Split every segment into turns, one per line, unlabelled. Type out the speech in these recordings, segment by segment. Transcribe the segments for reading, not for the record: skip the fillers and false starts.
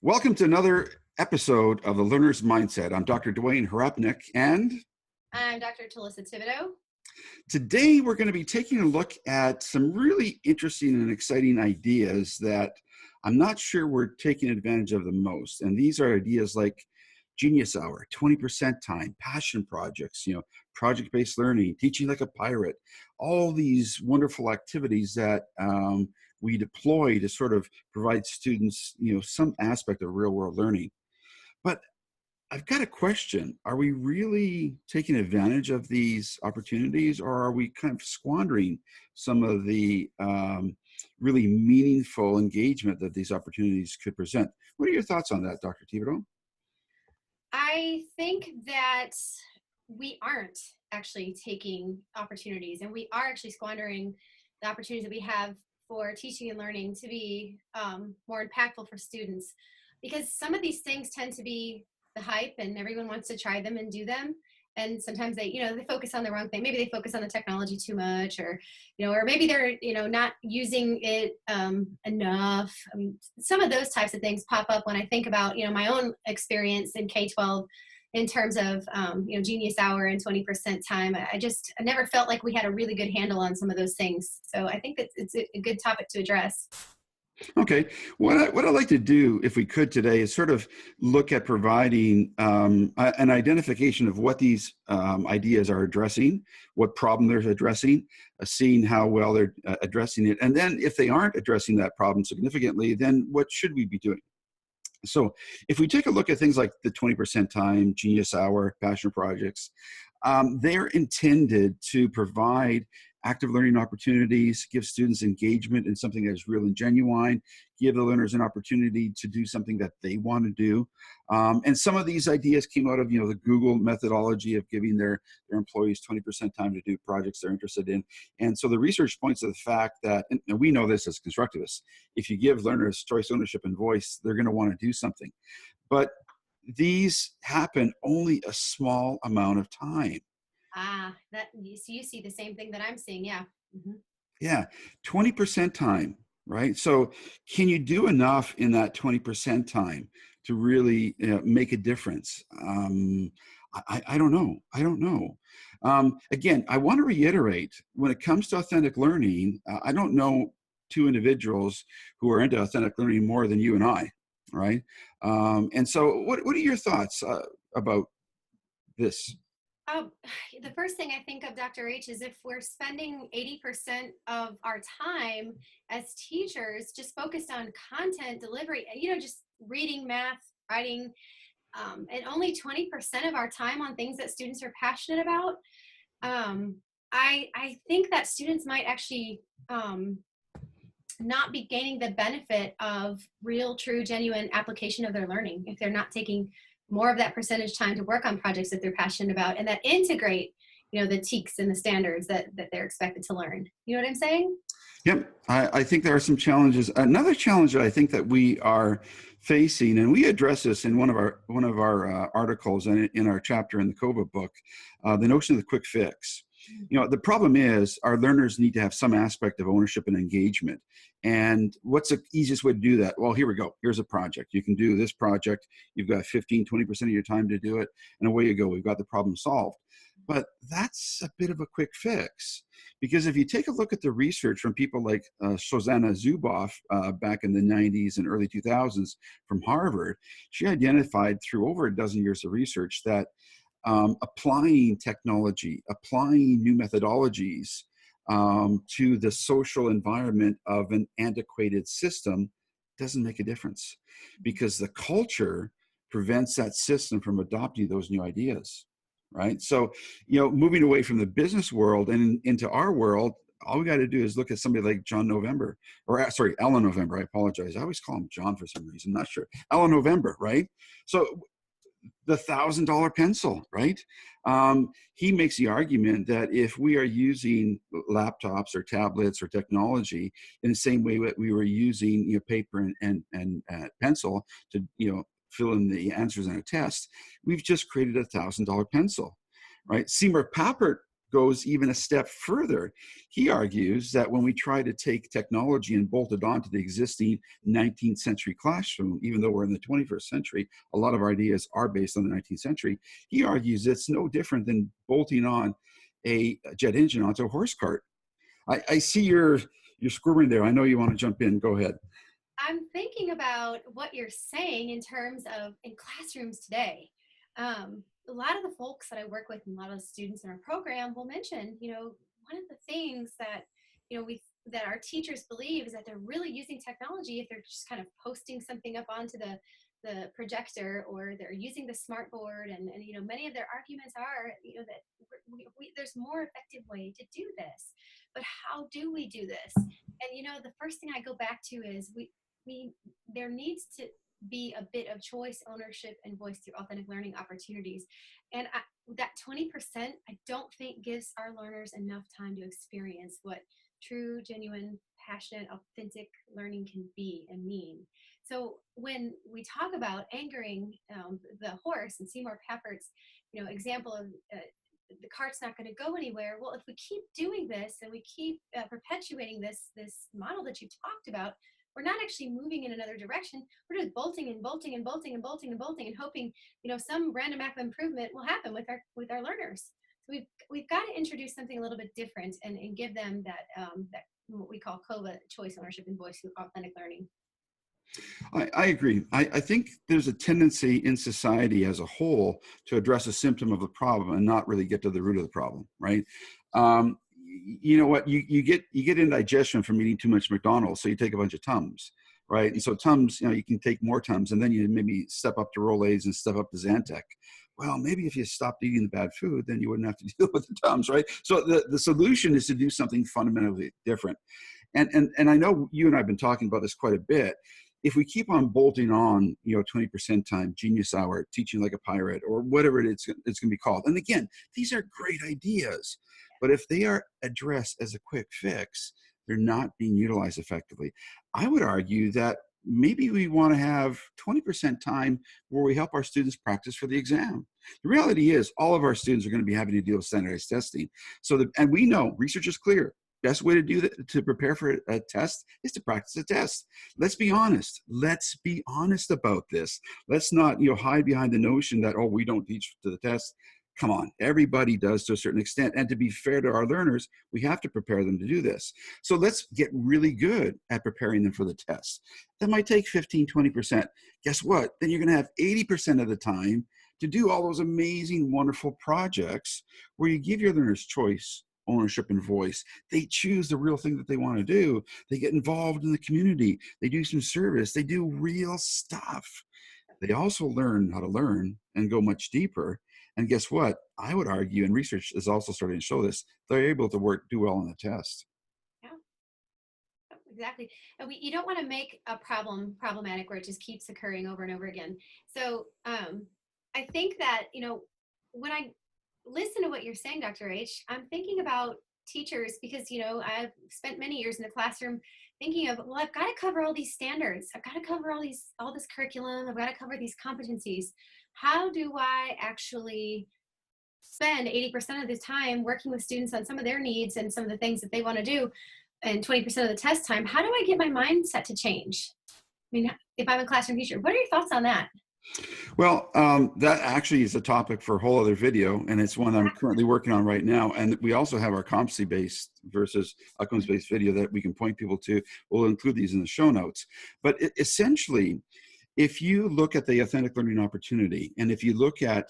Welcome to another episode of The Learner's Mindset. I'm Dr. Dwayne Harapnik, and
I'm Dr. Talissa Thibodeau.
today we're going to be taking a look at some really interesting and exciting ideas that I'm not sure we're taking advantage of the most. And these are ideas like Genius Hour, 20% time, passion projects, project-based learning, teaching like a pirate, all these wonderful activities that we deploy to sort of provide students, some aspect of real-world learning. But I've got a question. Are we really taking advantage of these opportunities, or are we kind of squandering some of the really meaningful engagement that these opportunities could present? What are your thoughts on that, Dr. Thibodeau?
I think that we aren't actually taking opportunities, and we are actually squandering the opportunities that we have for teaching and learning to be more impactful for students, because some of these things tend to be the hype and everyone wants to try them and do them. And sometimes they focus on the wrong thing. Maybe they focus on the technology too much, or maybe they're, not using it enough. I mean, some of those types of things pop up when I think about, my own experience in K-12 in terms of, Genius Hour and 20% time. I never felt like we had a really good handle on some of those things. So I think that it's a good topic to address.
Okay. What I'd like to do, if we could today, is sort of look at providing an identification of what these ideas are addressing, what problem they're addressing, seeing how well they're addressing it. And then if they aren't addressing that problem significantly, then what should we be doing? So if we take a look at things like the 20% time, Genius Hour, passion projects, they're intended to provide active learning opportunities, give students engagement in something that is real and genuine, give the learners an opportunity to do something that they want to do. And some of these ideas came out of, the Google methodology of giving their employees 20% time to do projects they're interested in. And so the research points to the fact that, and we know this as constructivists, if you give learners choice, ownership, and voice, they're going to want to do something. But these happen only a small amount of time.
So you see the same thing that I'm seeing. Yeah. Mm-hmm.
Yeah, 20% time, right? So can you do enough in that 20% time to really make a difference? I don't know. I don't know. Again, I want to reiterate, when it comes to authentic learning, I don't know two individuals who are into authentic learning more than you and I, right? And so what are your thoughts about this?
The first thing I think of, Dr. H, is if we're spending 80% of our time as teachers just focused on content delivery, just reading, math, writing, and only 20% of our time on things that students are passionate about, I think that students might actually not be gaining the benefit of real, true, genuine application of their learning if they're not taking more of that percentage time to work on projects that they're passionate about and that integrate, the TEKS and the standards that they're expected to learn. You know what I'm saying?
Yep, I think there are some challenges. Another challenge that I think that we are facing, and we address this in one of our articles and in our chapter in the COVA book, the notion of the quick fix. The problem is our learners need to have some aspect of ownership and engagement. And what's the easiest way to do that? Well, here we go. Here's a project. You can do this project. You've got 15, 20% of your time to do it. And away you go. We've got the problem solved. But that's a bit of a quick fix. Because if you take a look at the research from people like Shoshana Zuboff back in the 90s and early 2000s from Harvard, she identified through over a dozen years of research that applying technology, applying new methodologies to the social environment of an antiquated system doesn't make a difference, because the culture prevents that system from adopting those new ideas, right? So, moving away from the business world and into our world, all we got to do is look at somebody like Alan November. I apologize. I always call him John for some reason. I'm not sure. Alan November, right? So the $1,000 pencil, right? He makes the argument that if we are using laptops or tablets or technology in the same way that we were using paper and pencil to fill in the answers in a test, we've just created a $1,000 pencil, right? Seymour Papert goes even a step further. He argues that when we try to take technology and bolt it onto the existing 19th century classroom, even though we're in the 21st century, a lot of our ideas are based on the 19th century. He argues it's no different than bolting on a jet engine onto a horse cart. I see you're squirming there. I know you want to jump in. Go ahead.
I'm thinking about what you're saying in terms of in classrooms today. A lot of the folks that I work with and a lot of the students in our program will mention, one of the things that, that our teachers believe is that they're really using technology if they're just kind of posting something up onto the projector, or they're using the smart board, and many of their arguments are that there's more effective way to do this, but how do we do this? And the first thing I go back to is there needs to be a bit of choice, ownership, and voice through authentic learning opportunities. And that 20%, I don't think gives our learners enough time to experience what true, genuine, passionate, authentic learning can be and mean. So when we talk about anchoring the horse and Seymour Pappert's, example of the cart's not going to go anywhere. Well, if we keep doing this and we keep perpetuating this model that you talked about, we're not actually moving in another direction. We're just bolting and bolting and bolting and bolting and bolting and hoping, some random act of improvement will happen with our learners. So we've got to introduce something a little bit different and give them that what we call COVA, choice, ownership, and voice through authentic learning.
I agree. I think there's a tendency in society as a whole to address a symptom of the problem and not really get to the root of the problem, right? You know what? You get indigestion from eating too much McDonald's, so you take a bunch of Tums, right? And so Tums, you can take more Tums, and then you maybe step up to Rolaids and step up to Zantac. Well, maybe if you stopped eating the bad food, then you wouldn't have to deal with the Tums, right? So the solution is to do something fundamentally different. And I know you and I have been talking about this quite a bit. If we keep on bolting on, 20% time, genius hour, teaching like a pirate, or whatever it's going to be called. And again, these are great ideas, but if they are addressed as a quick fix, they're not being utilized effectively. I would argue that maybe we want to have 20% time where we help our students practice for the exam. The reality is all of our students are going to be having to deal with standardized testing. And we know research is clear. Best way to do that, to prepare for a test, is to practice a test. Let's be honest. Let's be honest about this. Let's not, hide behind the notion that, we don't teach to the test. Come on, everybody does to a certain extent. And to be fair to our learners, we have to prepare them to do this. So let's get really good at preparing them for the test. That might take 15, 20%. Guess what? Then you're going to have 80% of the time to do all those amazing, wonderful projects where you give your learners choice, ownership, and voice. They choose the real thing that they want to do. They get involved in the community. They do some service. They do real stuff. They also learn how to learn and go much deeper. And guess what? I would argue, and research is also starting to show this, they're able to do well on the test.
Yeah, exactly. And you don't want to make a problem problematic where it just keeps occurring over and over again. So I think that, when I listen to what you're saying, Dr. H, I'm thinking about teachers because, I've spent many years in the classroom thinking of, well, I've got to cover all these standards. I've got to cover all this curriculum. I've got to cover these competencies. How do I actually spend 80% of the time working with students on some of their needs and some of the things that they want to do, and 20% of the test time? How do I get my mindset to change? I mean, if I'm a classroom teacher, what are your thoughts on that?
Well, that actually is a topic for a whole other video, and it's one I'm currently working on right now. And we also have our competency-based versus outcomes-based video that we can point people to. We'll include these in the show notes. But essentially, if you look at the authentic learning opportunity, and if you look at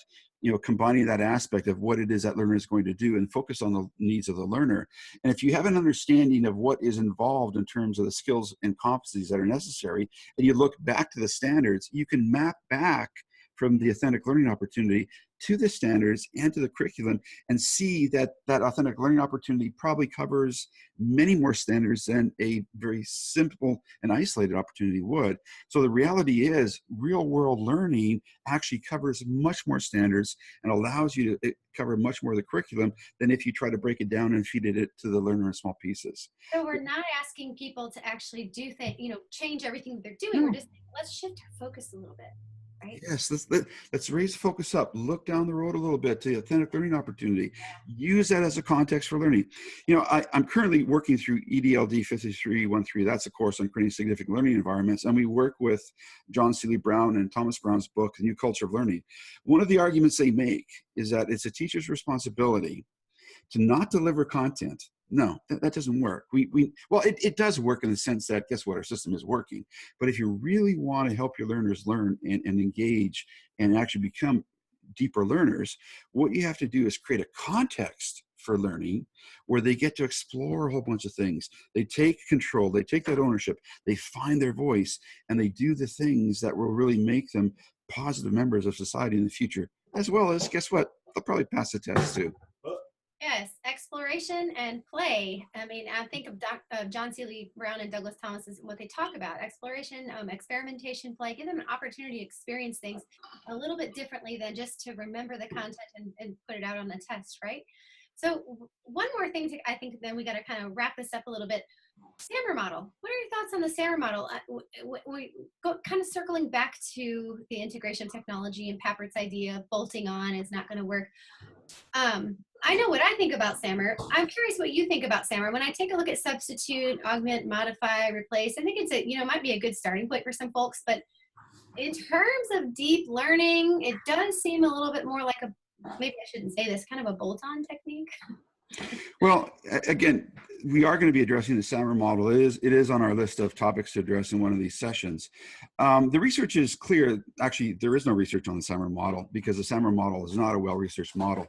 combining that aspect of what it is that learner is going to do and focus on the needs of the learner. And if you have an understanding of what is involved in terms of the skills and competencies that are necessary, and you look back to the standards, you can map back from the authentic learning opportunity to the standards and to the curriculum and see that that authentic learning opportunity probably covers many more standards than a very simple and isolated opportunity would. So the reality is real world learning actually covers much more standards and allows you to cover much more of the curriculum than if you try to break it down and feed it to the learner in small pieces.
So we're not asking people to actually do things, change everything that they're doing. We're just, let's shift our focus a little bit. right?
Yes, let's raise the focus up. Look down the road a little bit to the authentic learning opportunity. Use that as a context for learning. You know, I'm currently working through EDLD 5313. That's a course on creating significant learning environments. And we work with John Seeley Brown and Thomas Brown's book, The New Culture of Learning. One of the arguments they make is that it's a teacher's responsibility to not deliver content. No, that doesn't work. Well, it does work in the sense that, guess what, our system is working. But if you really want to help your learners learn and engage and actually become deeper learners, what you have to do is create a context for learning where they get to explore a whole bunch of things. They take control, they take that ownership, they find their voice, and they do the things that will really make them positive members of society in the future, as well as, guess what, they'll probably pass the test too.
Yes, exploration and play. I mean, I think of John Seeley Brown and Douglas Thomas is what they talk about: exploration, experimentation, play. Give them an opportunity to experience things a little bit differently than just to remember the content and put it out on the test, right? So one more thing I think then we got to kind of wrap this up a little bit. SAMR model. What are your thoughts on the SAMR model? We go kind of circling back to the integration of technology and Pappert's idea, bolting on is not going to work. I know what I think about SAMR. I'm curious what you think about SAMR. When I take a look at substitute, augment, modify, replace, I think it's might be a good starting point for some folks, but in terms of deep learning, it does seem a little bit more like maybe I shouldn't say this, kind of a bolt-on technique.
Well, again, we are going to be addressing the SAMR model. It is on our list of topics to address in one of these sessions. The research is clear. Actually, there is no research on the SAMR model because the SAMR model is not a well-researched model.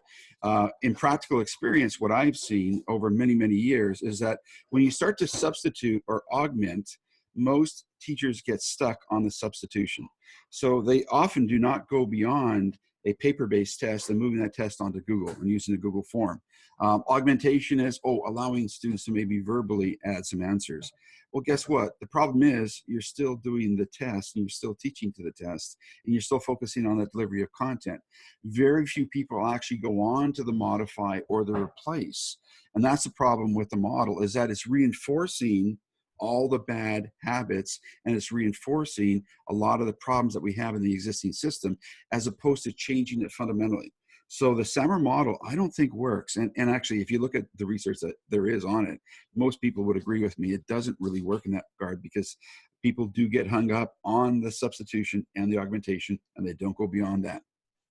In practical experience, what I've seen over many, many years is that when you start to substitute or augment, most teachers get stuck on the substitution. So they often do not go beyond a paper-based test and moving that test onto Google and using the Google form. Augmentation is, allowing students to maybe verbally add some answers. Well, guess what? The problem is you're still doing the test and you're still teaching to the test and you're still focusing on the delivery of content. Very few people actually go on to the modify or the replace. And that's the problem with the model, is that it's reinforcing all the bad habits and it's reinforcing a lot of the problems that we have in the existing system as opposed to changing it fundamentally. So the SAMR model, I don't think works. And actually, if you look at the research that there is on it, most people would agree with me. It doesn't really work in that regard because people do get hung up on the substitution and the augmentation, and they don't go beyond that.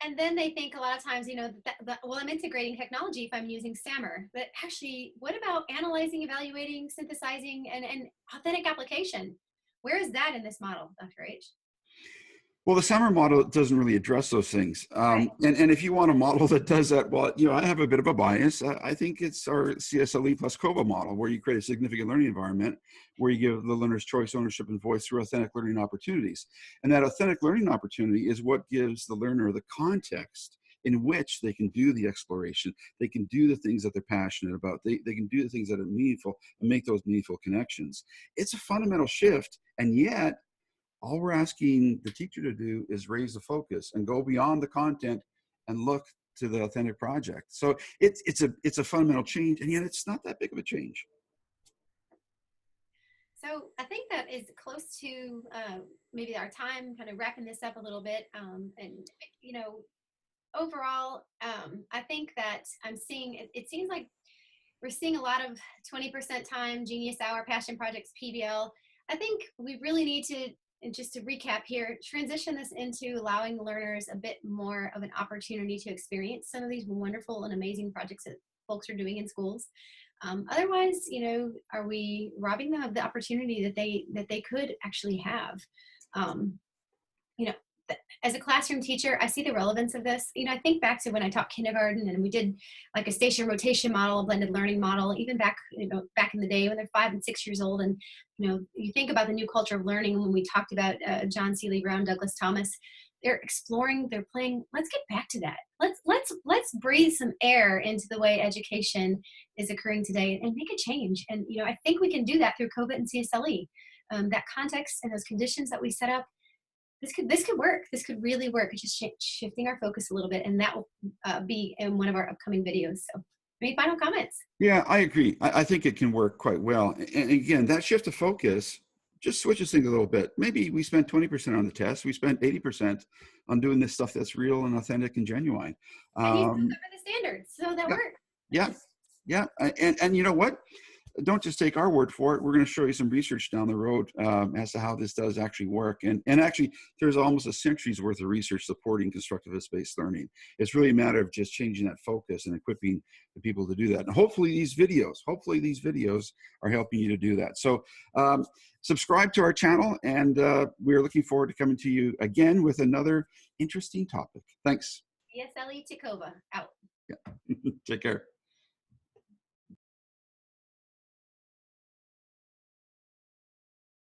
And then they think a lot of times, well, I'm integrating technology if I'm using SAMR. But actually, what about analyzing, evaluating, synthesizing, and authentic application? Where is that in this model, Dr. H?
Well, the SAMR model doesn't really address those things.
Right.
And if you want a model that does that, well, I have a bit of a bias. I think it's our CSLE+COVA model, where you create a significant learning environment, where you give the learners choice, ownership, and voice through authentic learning opportunities. And that authentic learning opportunity is what gives the learner the context in which they can do the exploration. They can do the things that they're passionate about. They can do the things that are meaningful and make those meaningful connections. It's a fundamental shift, and yet, all we're asking the teacher to do is raise the focus and go beyond the content and look to the authentic project. So it's a fundamental change, and yet it's not that big of a change.
So I think that is close to maybe our time, kind of wrapping this up a little bit. Overall, I think that I'm seeing, it seems like we're seeing a lot of 20% time, Genius Hour, Passion Projects, PBL. I think we really need to, and just to recap here, transition this into allowing learners a bit more of an opportunity to experience some of these wonderful and amazing projects that folks are doing in schools. Otherwise, are we robbing them of the opportunity that they could actually have? As a classroom teacher, I see the relevance of this. I think back to when I taught kindergarten and we did like a station rotation model, a blended learning model, even back in the day when they're 5 and 6 years old. And, you think about the new culture of learning when we talked about John Seeley Brown, Douglas Thomas, they're exploring, they're playing. Let's get back to that. Let's breathe some air into the way education is occurring today and make a change. And, I think we can do that through COVA and CSLE. That context and those conditions that we set up, this could work. This could really work. It's just shifting our focus a little bit, and that will be in one of our upcoming videos. So, any final comments?
Yeah, I agree. I think it can work quite well. And again, that shift of focus just switches things a little bit. Maybe we spent 20% on the test. We spent 80% on doing this stuff that's real and authentic and genuine.
And you still cover the standards, so that
Yeah,
works.
yeah, yeah. And you know what? Don't just take our word for it. We're going to show you some research down the road as to how this does actually work. And actually, there's almost a century's worth of research supporting constructivist-based learning. It's really a matter of just changing that focus and equipping the people to do that. And hopefully these videos are helping you to do that. So subscribe to our channel, and we're looking forward to coming to you again with another interesting topic. Thanks.
CSLE+COVA out.
Yeah. Take care.